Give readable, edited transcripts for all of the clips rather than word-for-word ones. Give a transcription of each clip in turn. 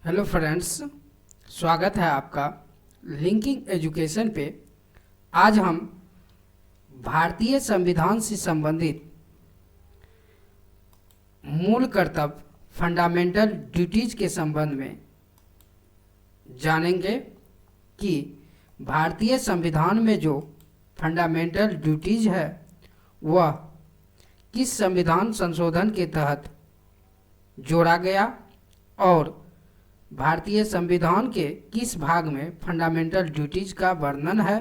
Hello friends, स्वागत है आपका लिंकिंग एजुकेशन पे। आज हम भारतीय संविधान से संबंधित मूल कर्तव्य फंडामेंटल ड्यूटीज के संबंध में जानेंगे कि भारतीय संविधान में जो फंडामेंटल ड्यूटीज है वह किस संविधान संशोधन के तहत जोड़ा गया और भारतीय संविधान के किस भाग में फंडामेंटल ड्यूटीज का वर्णन है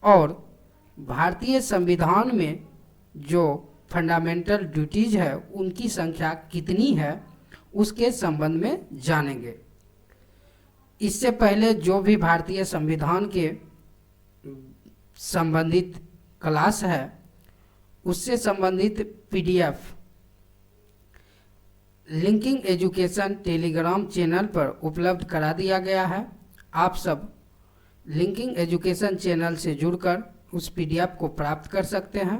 और भारतीय संविधान में जो फंडामेंटल ड्यूटीज है उनकी संख्या कितनी है उसके संबंध में जानेंगे। इससे पहले जो भी भारतीय संविधान के संबंधित क्लास है उससे संबंधित PDF linking education Telegram channel पर उपलब्ध करा दिया गया है। आप सब लिंकिंग एजुकेशन चैनल से जुड़कर उस पीडीएफ को प्राप्त कर सकते हैं।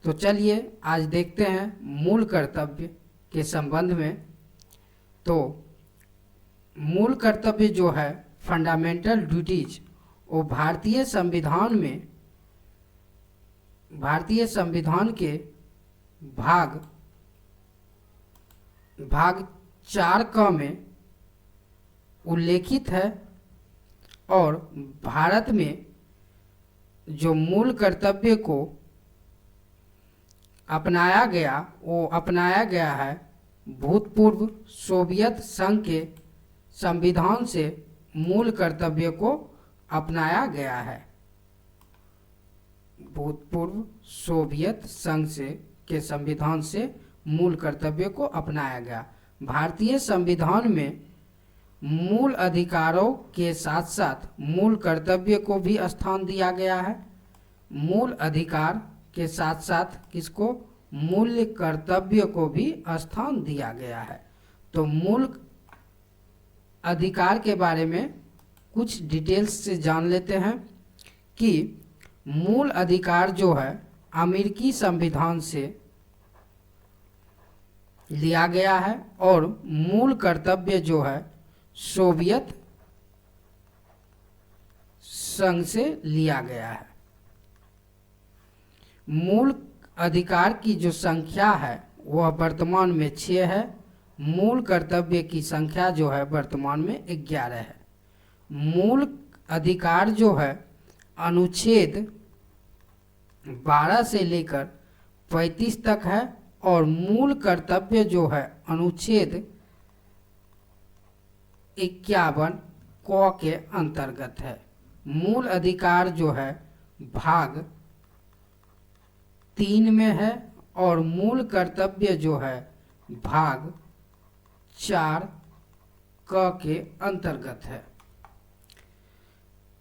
तो चलिए आज देखते हैं मूल कर्तव्य के संबंध में। तो मूल कर्तव्य जो है फंडामेंटल ड्यूटीज वो भारतीय संविधान के भाग 4 क में उल्लेखित है और भारत में जो मूल कर्तव्य को अपनाया गया है भूतपूर्व सोवियत संघ के संविधान से मूल कर्तव्य को अपनाया गया है। भूतपूर्व सोवियत संघ के संविधान से मूल कर्तव्य को अपनाया गया। भारतीय संविधान में मूल अधिकारों के साथ साथ मूल कर्तव्य को भी स्थान दिया गया है। मूल अधिकार के साथ साथ किसको? मूल कर्तव्य को भी स्थान दिया गया है। तो मूल अधिकार के बारे में कुछ डिटेल्स से जान लेते हैं कि मूल अधिकार जो है अमेरिकी संविधान से लिया गया है और मूल कर्तव्य जो है सोवियत संघ से लिया गया है। मूल अधिकार की जो संख्या है वह वर्तमान में 6 है। मूल कर्तव्य की संख्या जो है वर्तमान में 11 है। मूल अधिकार जो है अनुच्छेद 12 से लेकर 35 तक है और मूल कर्तव्य जो है अनुच्छेद 51 क के अंतर्गत है। मूल अधिकार जो है भाग 3 में है और मूल कर्तव्य जो है भाग 4 क के अंतर्गत है।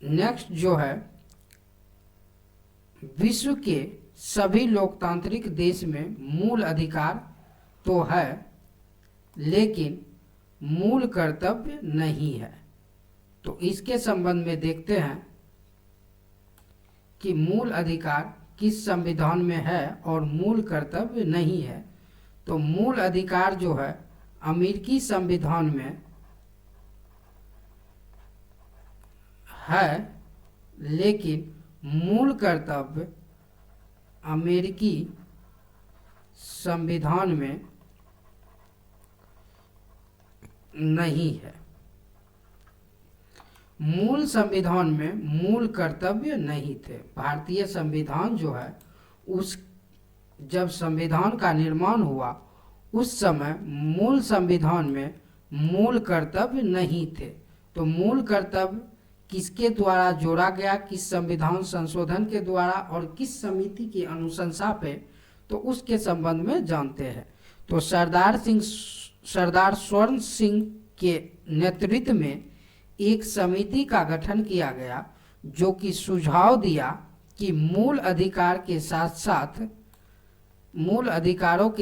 नेक्स्ट जो है विश्व के सभी लोकतांत्रिक देश में मूल अधिकार तो है लेकिन मूल कर्तव्य नहीं है। तो इसके संबंध में देखते हैं कि मूल अधिकार किस संविधान में है और मूल कर्तव्य नहीं है। तो मूल अधिकार जो है अमेरिकी संविधान में है लेकिन मूल कर्तव्य अमेरिकी संविधान में नहीं है। मूल संविधान में मूल कर्तव्य नहीं थे। भारतीय संविधान जो है जब संविधान का निर्माण हुआ उस समय मूल संविधान में मूल कर्तव्य नहीं थे। तो मूल कर्तव्य किसके द्वारा जोड़ा गया, किस संविधान संशोधन के द्वारा और किस समिति की अनुशंसा पे, तो उसके संबंध में जानते हैं। तो सरदार स्वर्ण सिंह के नेतृत्व में एक समिति का गठन किया गया जो कि सुझाव दिया कि मूल अधिकारों के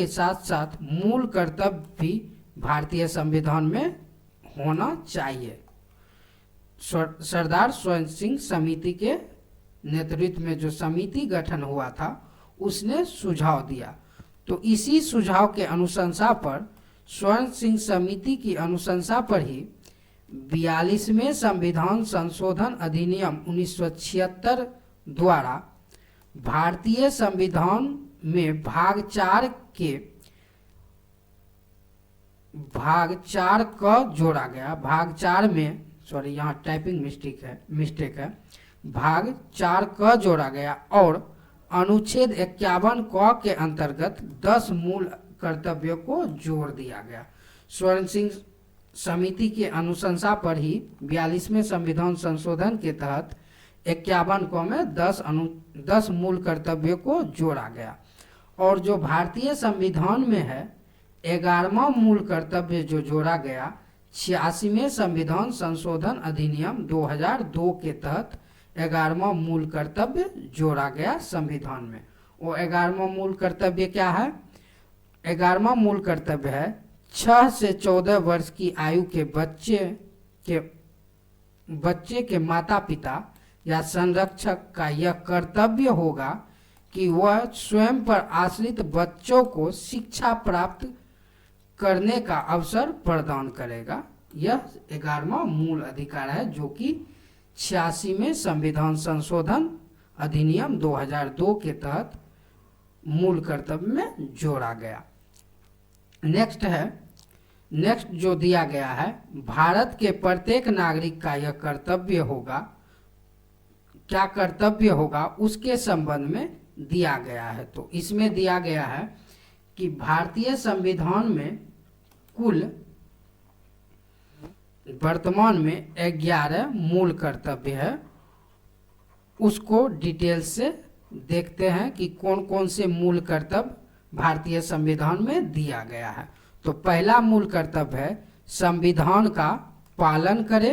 साथ साथ मूल कर्तव्य भी भारतीय संविधान में होना चाहिए। सरदार स्वर्ण सिंह समिति के नेतृत्व में जो समिति गठन हुआ था उसने सुझाव दिया। तो इसी सुझाव के अनुशंसा पर स्वर्ण सिंह समिति की अनुशंसा पर ही 42वें संविधान संशोधन अधिनियम 1976 द्वारा भारतीय संविधान में भाग 4 क जोड़ा गया। भाग 4 में, सॉरी यहाँ टाइपिंग मिस्टेक है, भाग 4 क जोड़ा गया और अनुच्छेद 51 क के अंतर्गत 10 मूल कर्तव्यों को जोड़ दिया गया। स्वर्ण सिंह समिति की अनुशंसा पर ही 42वें संविधान संशोधन के तहत 51 क में 10 मूल कर्तव्यों को जोड़ा गया और जो भारतीय संविधान में है 11वां मूल कर्तव्य जो जोड़ा गया 86वें संविधान संशोधन अधिनियम 2002 के तहत 11वां मूल कर्तव्य जोड़ा गया संविधान में। वो 11वां मूल कर्तव्य क्या है? 11वां मूल कर्तव्य है 6 से 14 वर्ष की आयु के बच्चे के माता पिता या संरक्षक का यह कर्तव्य होगा कि वह स्वयं पर आश्रित बच्चों को शिक्षा प्राप्त करने का अवसर प्रदान करेगा। यह 11वां मूल अधिकार है जो कि 86वें संविधान संशोधन अधिनियम 2002 के तहत मूल कर्तव्य में जोड़ा गया। नेक्स्ट जो दिया गया है, भारत के प्रत्येक नागरिक का यह कर्तव्य होगा। क्या कर्तव्य होगा उसके संबंध में दिया गया है। तो इसमें दिया गया है कि भारतीय संविधान में कुल वर्तमान में 11 मूल कर्तव्य है। उसको डिटेल से देखते हैं कि कौन कौन से मूल कर्तव्य भारतीय संविधान में दिया गया है। तो पहला मूल कर्तव्य है संविधान का पालन करे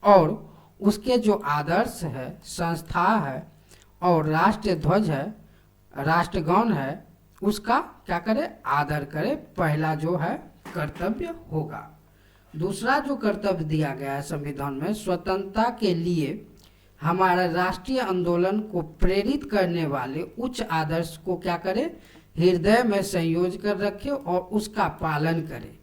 और उसके जो आदर्श है, संस्था है और राष्ट्रीय ध्वज है, राष्ट्रगान है, उसका क्या करे? आदर करे। पहला जो है कर्तव्य होगा। दूसरा जो कर्तव्य दिया गया है संविधान में, स्वतंत्रता के लिए हमारा राष्ट्रीय आंदोलन को प्रेरित करने वाले उच्च आदर्श को क्या करे? हृदय में संयोज कर रखे और उसका पालन करे।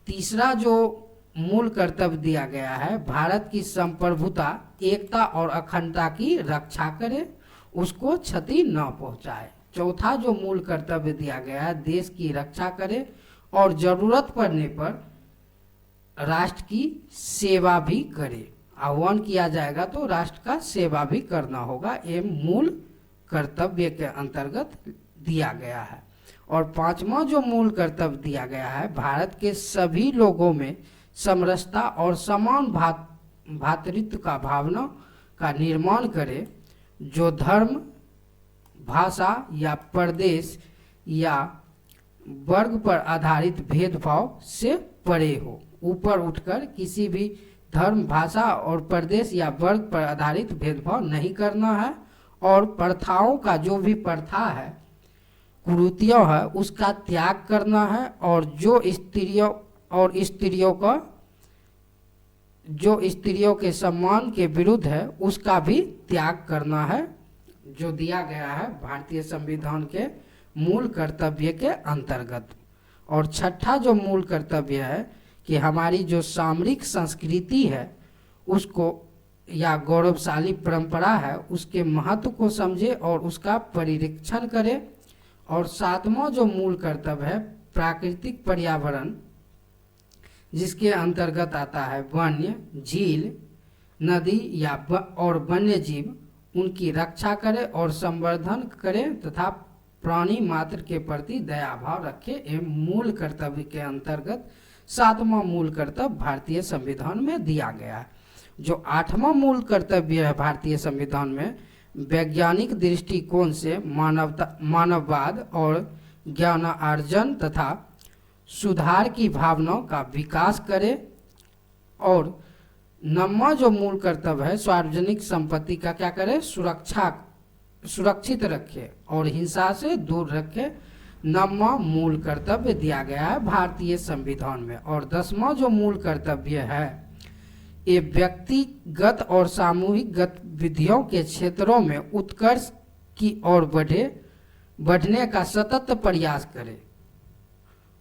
तीसरा जो मूल कर्तव्य दिया गया है, भारत की संप्रभुता, एकता और अखंडता की रक्षा करे, उसको क्षति न पहुंचाए। चौथा जो मूल कर्तव्य दिया गया है, देश की रक्षा करे और जरूरत पड़ने पर राष्ट्र की सेवा भी करे। आह्वान किया जाएगा तो राष्ट्र का सेवा भी करना होगा। ये मूल कर्तव्य के अंतर्गत दिया गया है। और पांचवा जो मूल कर्तव्य दिया गया है, भारत के सभी लोगों में समरसता और समान भातृत्व का भावना का निर्माण करे, जो धर्म, भाषा या प्रदेश या वर्ग पर आधारित भेदभाव से परे हो। ऊपर उठकर किसी भी धर्म, भाषा और प्रदेश या वर्ग पर आधारित भेदभाव नहीं करना है और प्रथाओं का जो भी प्रथा है, कुरीतियां है, उसका त्याग करना है और जो स्त्रियों के सम्मान के विरुद्ध है उसका भी त्याग करना है, जो दिया गया है भारतीय संविधान के मूल कर्तव्य के अंतर्गत। और छठा जो मूल कर्तव्य है कि हमारी जो सामरिक संस्कृति है उसको या गौरवशाली परंपरा है उसके महत्व को समझे और उसका परिरक्षण करे। और सातवां जो मूल कर्तव्य है प्राकृतिक पर्यावरण, जिसके अंतर्गत आता है वन्य, झील, नदी या और वन्य जीव, उनकी रक्षा करे और संवर्धन करे तथा प्राणी मात्र के प्रति दया भाव रखे। एवं मूल कर्तव्य के अंतर्गत सातवां मूल कर्तव्य भारतीय संविधान में दिया गया है। जो आठवां मूल कर्तव्य है भारतीय संविधान में, वैज्ञानिक दृष्टिकोण से मानववाद और ज्ञानार्जन तथा सुधार की भावनाओं का विकास करे। और नौवां जो मूल कर्तव्य है सार्वजनिक संपत्ति का क्या करे? सुरक्षित रखे और हिंसा से दूर रखे। नौवां मूल कर्तव्य दिया गया है भारतीय संविधान में। और 10वां जो मूल कर्तव्य है, ये व्यक्तिगत और सामूहिक गतिविधियों के क्षेत्रों में उत्कर्ष की ओर बढ़ने का सतत प्रयास करे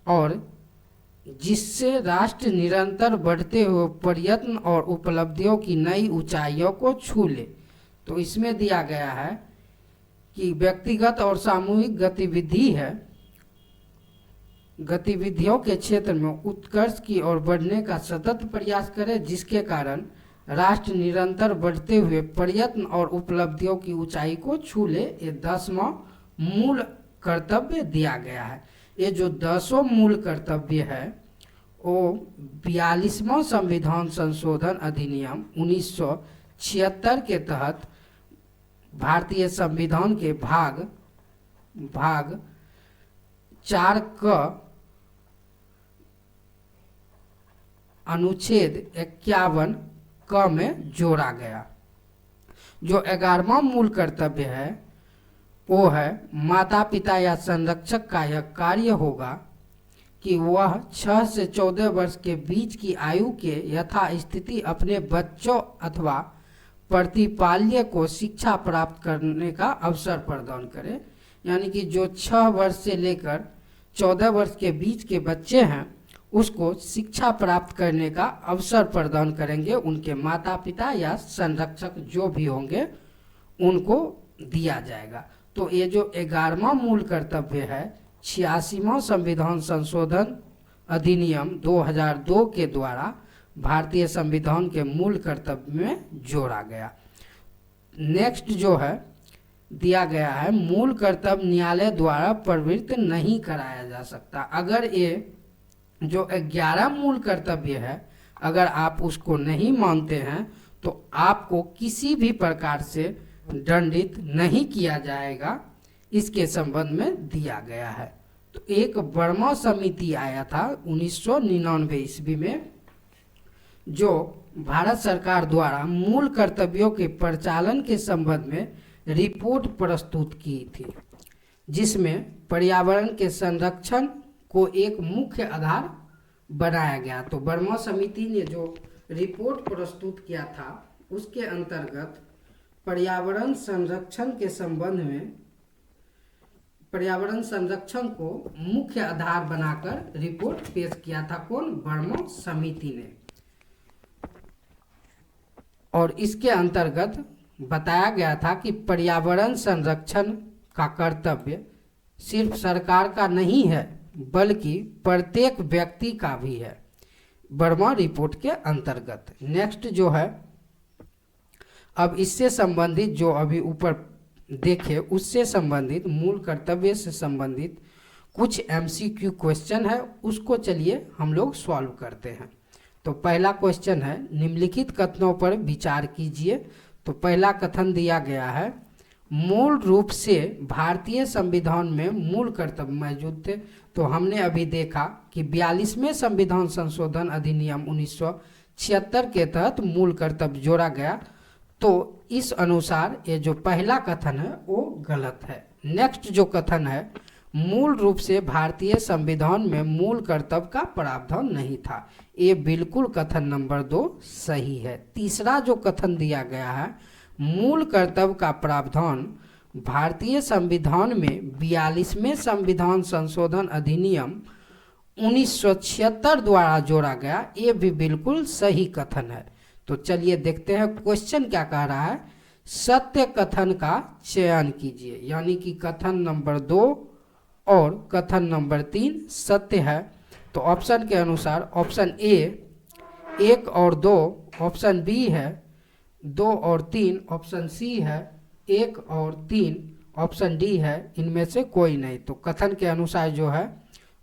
और जिससे राष्ट्र निरंतर बढ़ते हुए प्रयत्न और उपलब्धियों की नई ऊंचाइयों को छू ले। तो इसमें दिया गया है कि व्यक्तिगत और सामूहिक गतिविधियों के क्षेत्र में उत्कर्ष की ओर बढ़ने का सतत प्रयास करे, जिसके कारण राष्ट्र निरंतर बढ़ते हुए प्रयत्न और उपलब्धियों की ऊंचाई को छू ले। ये 10वां मूल कर्तव्य दिया गया है। ये जो 10वां मूल कर्तव्य है वो 42वां संविधान संशोधन अधिनियम 1976 के तहत भारतीय संविधान के भाग 4 क अनुच्छेद 51 क में जोड़ा गया। जो 11वां मूल कर्तव्य है वो है माता पिता या संरक्षक का यह कार्य होगा कि वह 6 से 14 वर्ष के बीच की आयु के यथास्थिति अपने बच्चों अथवा प्रतिपाल्य को शिक्षा प्राप्त करने का अवसर प्रदान करे। यानी कि जो 6 वर्ष से लेकर 14 वर्ष के बीच के बच्चे हैं उसको शिक्षा प्राप्त करने का अवसर प्रदान करेंगे, उनके माता पिता या संरक्षक जो भी होंगे उनको दिया जाएगा। तो ये जो 11वां मूल कर्तव्य है 86वां संविधान संशोधन अधिनियम 2002 के द्वारा भारतीय संविधान के मूल कर्तव्य में जोड़ा गया। नेक्स्ट जो है दिया गया है मूल कर्तव्य न्यायालय द्वारा प्रवृत्त नहीं कराया जा सकता। अगर ये जो 11 मूल कर्तव्य है अगर आप उसको नहीं मानते हैं तो आपको किसी भी प्रकार से दंडित नहीं किया जाएगा, इसके संबंध में दिया गया है। तो एक वर्मा समिति आया था 1999 ईस्वी में जो भारत सरकार द्वारा मूल कर्तव्यों के परिचालन के संबंध में रिपोर्ट प्रस्तुत की थी, जिसमें पर्यावरण के संरक्षण को एक मुख्य आधार बनाया गया। तो वर्मा समिति ने जो रिपोर्ट प्रस्तुत किया था उसके अंतर्गत पर्यावरण संरक्षण के संबंध में पर्यावरण संरक्षण को मुख्य आधार बनाकर रिपोर्ट पेश किया था। कौन? वर्मा समिति ने। और इसके अंतर्गत बताया गया था कि पर्यावरण संरक्षण का कर्तव्य सिर्फ सरकार का नहीं है बल्कि प्रत्येक व्यक्ति का भी है, वर्मा रिपोर्ट के अंतर्गत। नेक्स्ट जो है अब इससे संबंधित जो अभी ऊपर देखे उससे संबंधित मूल कर्तव्य से संबंधित कुछ MCQ क्वेश्चन है, उसको चलिए हम लोग सॉल्व करते हैं। तो पहला क्वेश्चन है निम्नलिखित कथनों पर विचार कीजिए। तो पहला कथन दिया गया है मूल रूप से भारतीय संविधान में मूल कर्तव्य मौजूद थे। तो हमने अभी देखा कि 42वें संविधान संशोधन अधिनियम 1976 के तहत मूल कर्तव्य जोड़ा गया। तो इस अनुसार ये जो पहला कथन है वो गलत है। नेक्स्ट जो कथन है मूल रूप से भारतीय संविधान में मूल कर्तव्य का प्रावधान नहीं था, ये बिल्कुल कथन नंबर 2 सही है। तीसरा जो कथन दिया गया है मूल कर्तव्य का प्रावधान भारतीय संविधान में 42वें संविधान संशोधन अधिनियम 1976 द्वारा जोड़ा गया, ये भी बिल्कुल सही कथन है। तो चलिए देखते हैं क्वेश्चन क्या कह रहा है। सत्य कथन का चयन कीजिए, यानी कि कथन नंबर 2 और कथन नंबर 3 सत्य है। तो ऑप्शन के अनुसार ऑप्शन ए 1 और 2, ऑप्शन बी है 2 और 3, ऑप्शन सी है 1 और 3, ऑप्शन डी है इनमें से कोई नहीं। तो कथन के अनुसार जो है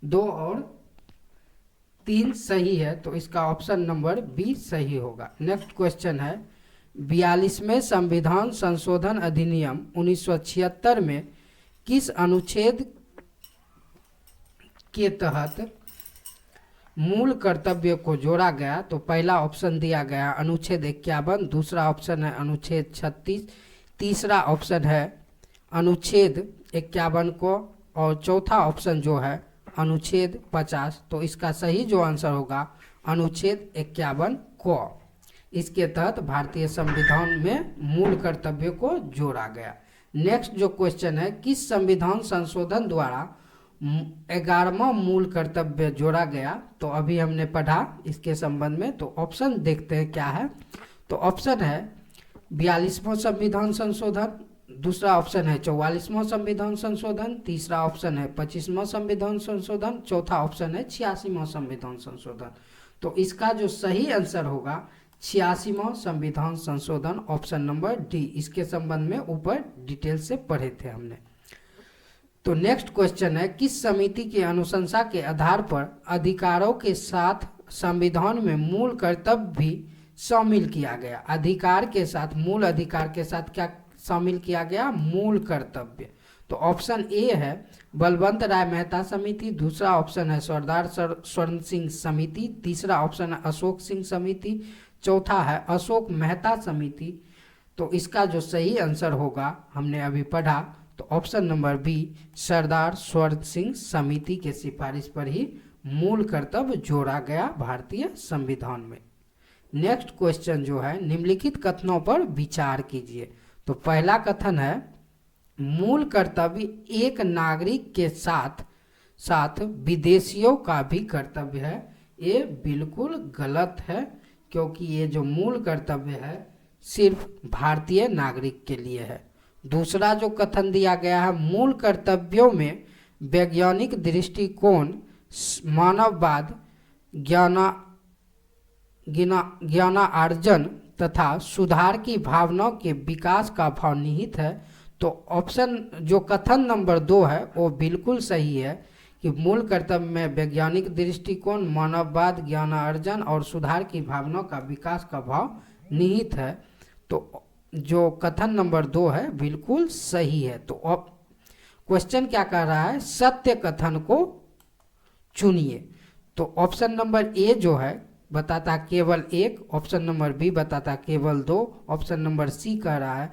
2 और 3 सही है, तो इसका ऑप्शन नंबर बी सही होगा। नेक्स्ट क्वेश्चन है 42वें संविधान संशोधन अधिनियम 1976 में किस अनुच्छेद के तहत मूल कर्तव्य को जोड़ा गया? तो पहला ऑप्शन दिया गया अनुच्छेद 51, दूसरा ऑप्शन है अनुच्छेद 36, तीसरा ऑप्शन है अनुच्छेद 51 को और चौथा ऑप्शन जो है अनुच्छेद 50। तो इसका सही जो आंसर होगा अनुच्छेद 51 को। इसके तहत भारतीय संविधान में मूल कर्तव्य को जोड़ा गया। नेक्स्ट जो क्वेश्चन है किस संविधान संशोधन द्वारा 11वां मूल कर्तव्य जोड़ा गया। तो अभी हमने पढ़ा इसके संबंध में। तो ऑप्शन देखते हैं क्या है। तो ऑप्शन है 42वां संविधान संशोधन, दूसरा ऑप्शन है 44वां संविधान संशोधन, तीसरा ऑप्शन है 25वां संविधान संशोधन, चौथा ऑप्शन है 86वां संविधान संशोधन। तो इसका जो सही आंसर होगा 86वां संविधान संशोधन, ऑप्शन नंबर डी। इसके संबंध में ऊपर डिटेल से पढ़े थे हमने। तो नेक्स्ट क्वेश्चन है, किस समिति की अनुशंसा के आधार पर अधिकारों के साथ संविधान में मूल कर्तव्य भी शामिल किया गया? अधिकार के साथ, मूल अधिकार के साथ क्या शामिल किया गया? मूल कर्तव्य। तो ऑप्शन ए है बलवंत राय मेहता समिति, दूसरा ऑप्शन है सरदार स्वर्ण सिंह समिति, तीसरा ऑप्शन है अशोक सिंह समिति, चौथा है अशोक मेहता समिति। तो इसका जो सही आंसर होगा हमने अभी पढ़ा, तो ऑप्शन नंबर बी सरदार स्वर्ण सिंह समिति के सिफारिश पर ही मूल कर्तव्य जोड़ा गया भारतीय संविधान में। नेक्स्ट क्वेश्चन जो है, निम्नलिखित कथनों पर विचार कीजिए। तो पहला कथन है मूल कर्तव्य एक नागरिक के साथ साथ विदेशियों का भी कर्तव्य है। ये बिल्कुल गलत है, क्योंकि ये जो मूल कर्तव्य है सिर्फ भारतीय नागरिक के लिए है। दूसरा जो कथन दिया गया है, मूल कर्तव्यों में वैज्ञानिक दृष्टिकोण, मानववाद, ज्ञानार्जन तथा सुधार की भावनाओं के विकास का भाव निहित है। तो ऑप्शन जो कथन नंबर 2 है वो बिल्कुल सही है कि मूल कर्तव्य में वैज्ञानिक दृष्टिकोण, मानववाद, ज्ञानार्जन और सुधार की भावनाओं का विकास का भाव निहित है। तो जो कथन नंबर 2 है बिल्कुल सही है। तो अब क्वेश्चन क्या कह रहा है, सत्य कथन को चुनिए। तो ऑप्शन नंबर ए जो है बताता केवल 1, ऑप्शन नंबर बी बताता केवल 2, ऑप्शन नंबर सी कह रहा है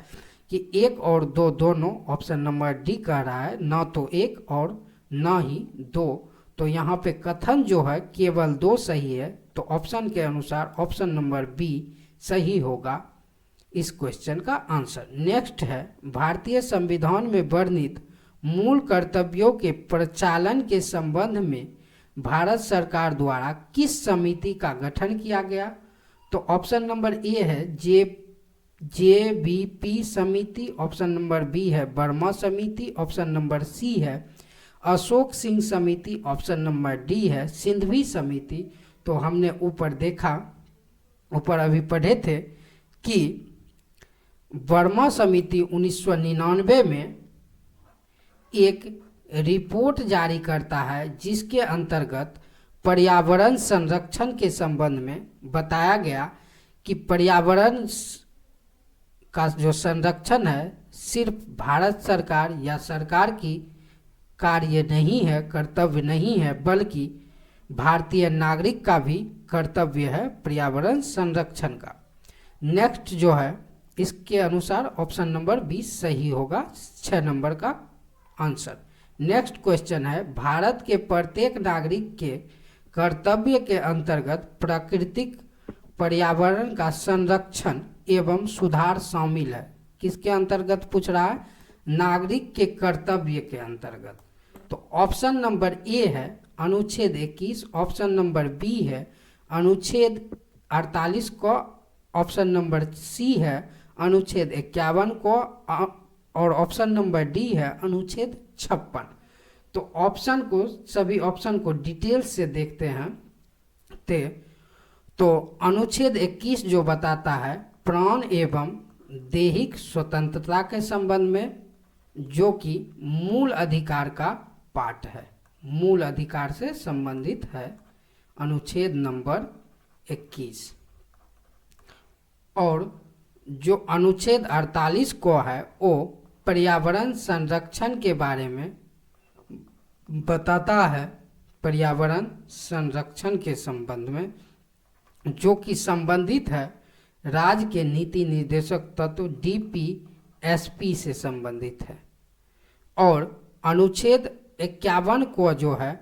कि 1 और 2 दोनों, ऑप्शन नंबर डी कह रहा है ना तो 1 और ना ही 2। तो यहाँ पे कथन जो है केवल 2 सही है। तो ऑप्शन के अनुसार ऑप्शन नंबर बी सही होगा इस क्वेश्चन का आंसर। नेक्स्ट है, भारतीय संविधान में वर्णित मूल कर्तव्यों के प्रचालन के संबंध में भारत सरकार द्वारा किस समिति का गठन किया गया? तो ऑप्शन नंबर ए है JBP समिति, ऑप्शन नंबर बी है वर्मा समिति, ऑप्शन नंबर सी है अशोक सिंह समिति, ऑप्शन नंबर डी है सिंघवी समिति। तो हमने ऊपर देखा, ऊपर अभी पढ़े थे कि वर्मा समिति 1999 में एक रिपोर्ट जारी करता है जिसके अंतर्गत पर्यावरण संरक्षण के संबंध में बताया गया कि पर्यावरण का जो संरक्षण है सिर्फ भारत सरकार या सरकार की कार्य नहीं है, कर्तव्य नहीं है, बल्कि भारतीय नागरिक का भी कर्तव्य है पर्यावरण संरक्षण का। नेक्स्ट जो है इसके अनुसार ऑप्शन नंबर 20 सही होगा, 6 नंबर का आंसर। नेक्स्ट क्वेश्चन है, भारत के प्रत्येक नागरिक के कर्तव्य के अंतर्गत प्राकृतिक पर्यावरण का संरक्षण एवं सुधार शामिल है। किसके अंतर्गत पूछ रहा है? नागरिक के कर्तव्य के अंतर्गत। तो ऑप्शन नंबर ए है अनुच्छेद 21, ऑप्शन नंबर बी है अनुच्छेद 48 को, ऑप्शन नंबर सी है अनुच्छेद 51 को, और ऑप्शन नंबर डी है अनुच्छेद 56। तो ऑप्शन को, सभी ऑप्शन को डिटेल से देखते हैं। तो अनुच्छेद 21 जो बताता है प्राण एवं दैहिक स्वतंत्रता के संबंध में, जो कि मूल अधिकार का पाठ है, मूल अधिकार से संबंधित है अनुच्छेद नंबर 21। और जो अनुच्छेद 48 को है वो पर्यावरण संरक्षण के बारे में बताता है, पर्यावरण संरक्षण के संबंध में, जो कि संबंधित है राज्य के नीति निर्देशक तत्व DPSP से संबंधित है। और अनुच्छेद 51 को जो है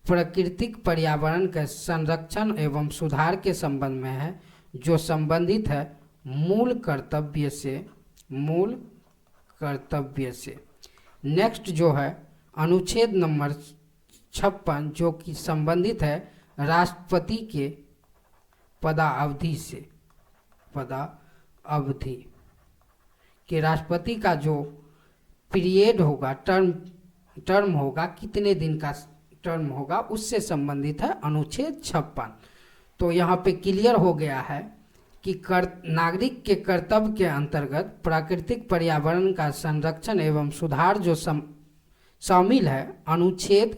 प्राकृतिक पर्यावरण के संरक्षण एवं सुधार के संबंध में है, जो संबंधित है मूल कर्तव्य से, मूल कर्तव्य से। नेक्स्ट जो है अनुच्छेद नंबर 56 जो कि संबंधित है राष्ट्रपति के पदावधि से, पदावधि कि राष्ट्रपति का जो पीरियड होगा, टर्म होगा, कितने दिन का टर्म होगा, उससे संबंधित है अनुच्छेद 56। तो यहाँ पे क्लियर हो गया है कि नागरिक के कर्तव्य के अंतर्गत प्राकृतिक पर्यावरण का संरक्षण एवं सुधार जो शामिल है अनुच्छेद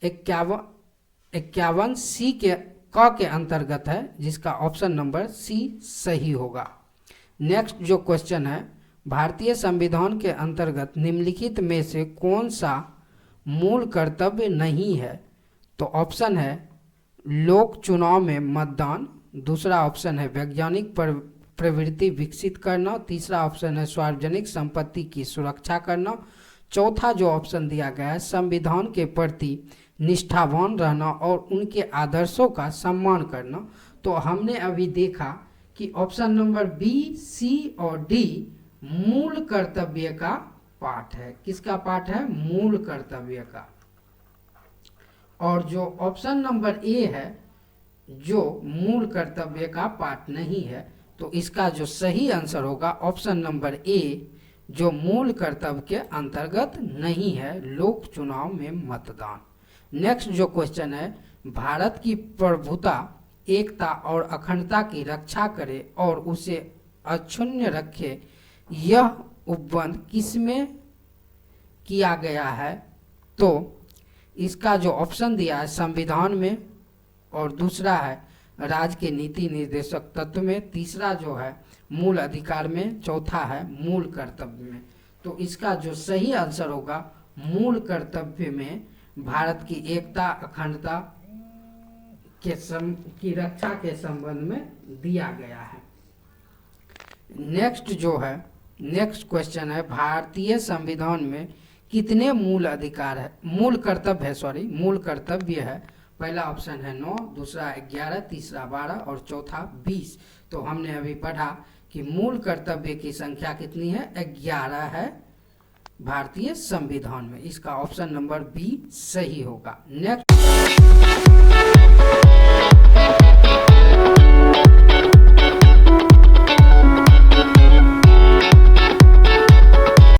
51 सी के अंतर्गत है, जिसका ऑप्शन नंबर सी सही होगा। नेक्स्ट जो क्वेश्चन है, भारतीय संविधान के अंतर्गत निम्नलिखित में से कौन सा मूल कर्तव्य नहीं है? तो ऑप्शन है लोक चुनाव में मतदान, दूसरा ऑप्शन है वैज्ञानिक प्रवृत्ति विकसित करना, तीसरा ऑप्शन है सार्वजनिक संपत्ति की सुरक्षा करना, चौथा जो ऑप्शन दिया गया है संविधान के प्रति निष्ठावान रहना और उनके आदर्शों का सम्मान करना। तो हमने अभी देखा कि ऑप्शन नंबर बी, सी और डी मूल कर्तव्य का पाठ है। किसका पाठ है? मूल कर्तव्य का। और जो ऑप्शन नंबर ए है जो मूल कर्तव्य का पाठ नहीं है, तो इसका जो सही आंसर होगा ऑप्शन नंबर ए जो मूल कर्तव्य के अंतर्गत नहीं है, लोक चुनाव में मतदान। नेक्स्ट जो क्वेश्चन है, भारत की प्रभुता, एकता और अखंडता की रक्षा करे और उसे अक्षुण्ण रखे, यह उपबंध किसमें किया गया है? तो इसका जो ऑप्शन दिया है संविधान में, और दूसरा है राज्य के नीति निर्देशक तत्व में, तीसरा जो है मूल अधिकार में, चौथा है मूल कर्तव्य में। तो इसका जो सही आंसर होगा मूल कर्तव्य में भारत की एकता अखंडता की रक्षा के संबंध में दिया गया है। नेक्स्ट क्वेश्चन है, भारतीय संविधान में कितने मूल अधिकार है, मूल कर्तव्य है? पहला ऑप्शन है 9, दूसरा 11, तीसरा 12 और चौथा 20। तो हमने अभी पढ़ा कि मूल कर्तव्य की संख्या कितनी है? 11 है भारतीय संविधान में। इसका ऑप्शन नंबर बी सही होगा। नेक्स्ट